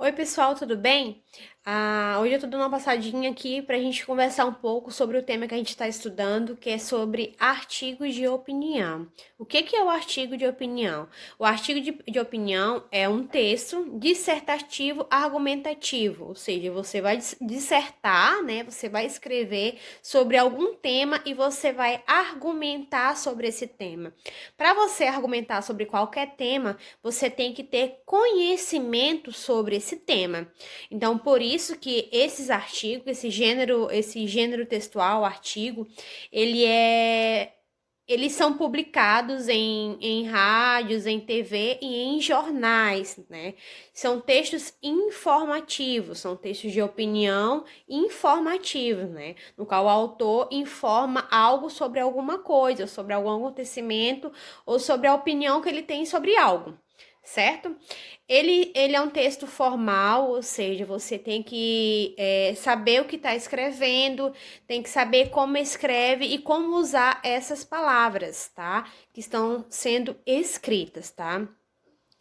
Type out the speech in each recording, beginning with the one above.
Oi, pessoal, tudo bem? Hoje eu tô dando uma passadinha aqui pra gente conversar um pouco sobre o tema que a gente está estudando, que é sobre artigos de opinião. O que é o artigo de opinião? O artigo de opinião é um texto dissertativo argumentativo, ou seja, você vai dissertar, né? Você vai escrever sobre algum tema e você vai argumentar sobre esse tema. Para você argumentar sobre qualquer tema, você tem que ter conhecimento sobre esse tema. Então, por isso que esses artigos, esse gênero textual, artigo, ele é eles são publicados em rádios, em TV e em jornais, né? São textos informativos, são textos de opinião informativos, né? No qual o autor informa algo sobre alguma coisa, sobre algum acontecimento ou sobre a opinião que ele tem sobre algo, certo? Ele é um texto formal, ou seja, você tem que saber o que está escrevendo, tem que saber como escreve e como usar essas palavras, tá? Que estão sendo escritas, tá?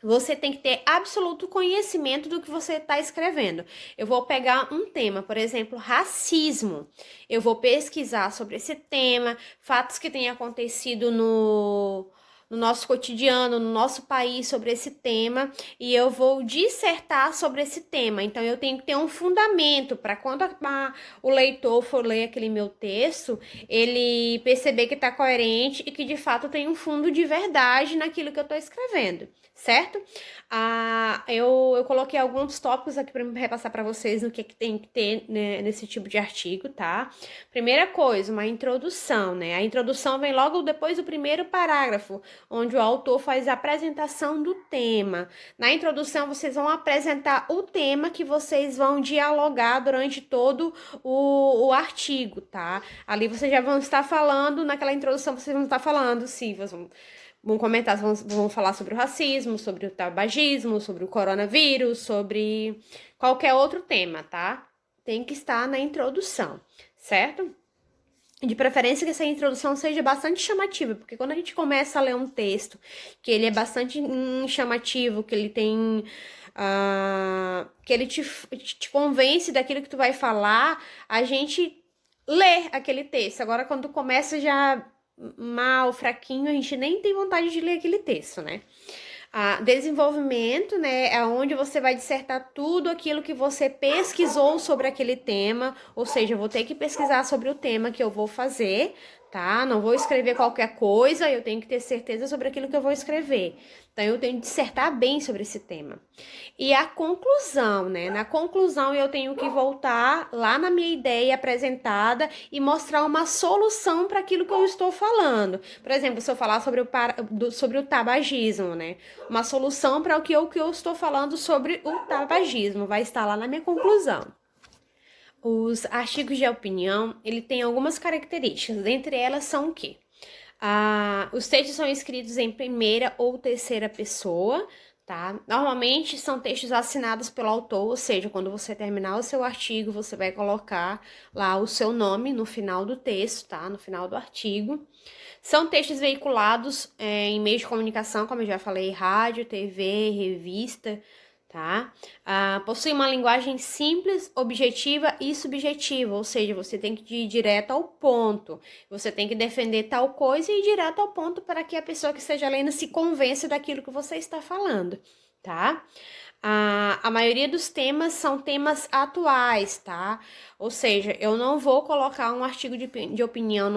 Você tem que ter absoluto conhecimento do que você está escrevendo. Eu vou pegar um tema, por exemplo, racismo. Eu vou pesquisar sobre esse tema, fatos que têm acontecido no nosso cotidiano, no nosso país sobre esse tema, e eu vou dissertar sobre esse tema. Então, eu tenho que ter um fundamento para quando o leitor for ler aquele meu texto, ele perceber que está coerente e que de fato tem um fundo de verdade naquilo que eu estou escrevendo, certo? Eu coloquei alguns tópicos aqui para me repassar para vocês no que tem que ter, né, nesse tipo de artigo, tá? Primeira coisa, uma introdução, né? A introdução vem logo depois do primeiro parágrafo, onde o autor faz a apresentação do tema. Na introdução, vocês vão apresentar o tema que vocês vão dialogar durante todo o artigo, tá? Ali vocês já vão estar falando, naquela introdução vocês vão estar falando, sim, vão comentar, vão falar sobre o racismo, sobre o tabagismo, sobre o coronavírus, sobre qualquer outro tema, tá? Tem que estar na introdução, certo? De preferência que essa introdução seja bastante chamativa, porque quando a gente começa a ler um texto que ele é bastante chamativo, que ele tem. Que ele te convence daquilo que tu vai falar, a gente lê aquele texto. Agora, quando começa já mal, fraquinho, a gente nem tem vontade de ler aquele texto, né? Desenvolvimento, né, é onde você vai dissertar tudo aquilo que você pesquisou sobre aquele tema, ou seja, eu vou ter que pesquisar sobre o tema que eu vou fazer, tá? Não vou escrever qualquer coisa, eu tenho que ter certeza sobre aquilo que eu vou escrever. Então, eu tenho que dissertar bem sobre esse tema. E a conclusão, né? Na conclusão, eu tenho que voltar lá na minha ideia apresentada e mostrar uma solução para aquilo que eu estou falando. Por exemplo, se eu falar sobre o tabagismo, né? Uma solução para o que eu estou falando sobre o tabagismo vai estar lá na minha conclusão. Os artigos de opinião, ele tem algumas características, dentre elas são o quê? Os textos são escritos em primeira ou terceira pessoa, tá? Normalmente são textos assinados pelo autor, ou seja, quando você terminar o seu artigo, você vai colocar lá o seu nome no final do texto, tá? No final do artigo. São textos veiculados em meios de comunicação, como eu já falei, rádio, TV, revista, tá? Possui uma linguagem simples, objetiva e subjetiva, ou seja, você tem que ir direto ao ponto. Você tem que defender tal coisa e ir direto ao ponto para que a pessoa que esteja lendo se convença daquilo que você está falando, tá? A maioria dos temas são temas atuais, tá? Ou seja, eu não vou colocar um artigo de opinião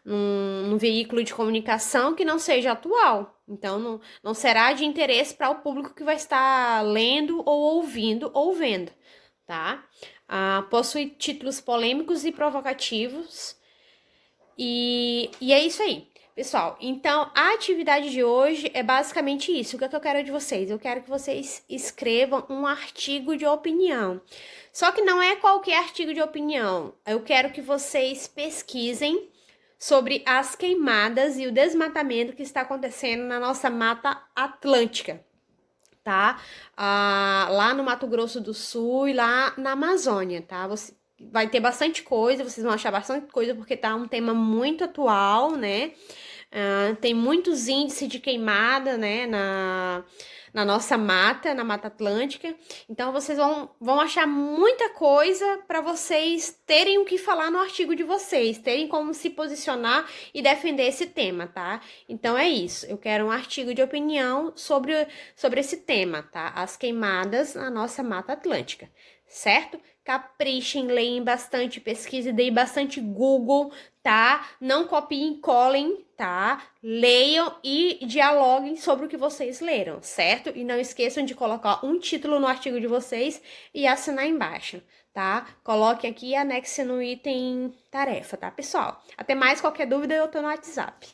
num veículo de comunicação que não seja atual. Então, não será de interesse para o público que vai estar lendo ou ouvindo ou vendo, tá? Possui títulos polêmicos e provocativos. E é isso aí. Pessoal, então a atividade de hoje é basicamente isso. O que é que eu quero de vocês? Eu quero que vocês escrevam um artigo de opinião. Só que não é qualquer artigo de opinião. Eu quero que vocês pesquisem sobre as queimadas e o desmatamento que está acontecendo na nossa Mata Atlântica, tá? Lá no Mato Grosso do Sul e lá na Amazônia, tá? Vai ter bastante coisa, vocês vão achar bastante coisa porque tá um tema muito atual, né? Tem muitos índices de queimada, né, na nossa mata, na Mata Atlântica. Então, vocês vão achar muita coisa para vocês terem o que falar no artigo de vocês, terem como se posicionar e defender esse tema, tá? Então, é isso. Eu quero um artigo de opinião sobre esse tema, tá? As queimadas na nossa Mata Atlântica, certo? Caprichem, leem bastante, pesquisem, deem bastante Google, tá? Não copiem e colhem, tá? Leiam e dialoguem sobre o que vocês leram, certo? E não esqueçam de colocar um título no artigo de vocês e assinar embaixo, tá? Coloquem aqui e anexem no item tarefa, tá, pessoal? Até mais, qualquer dúvida eu tô no WhatsApp.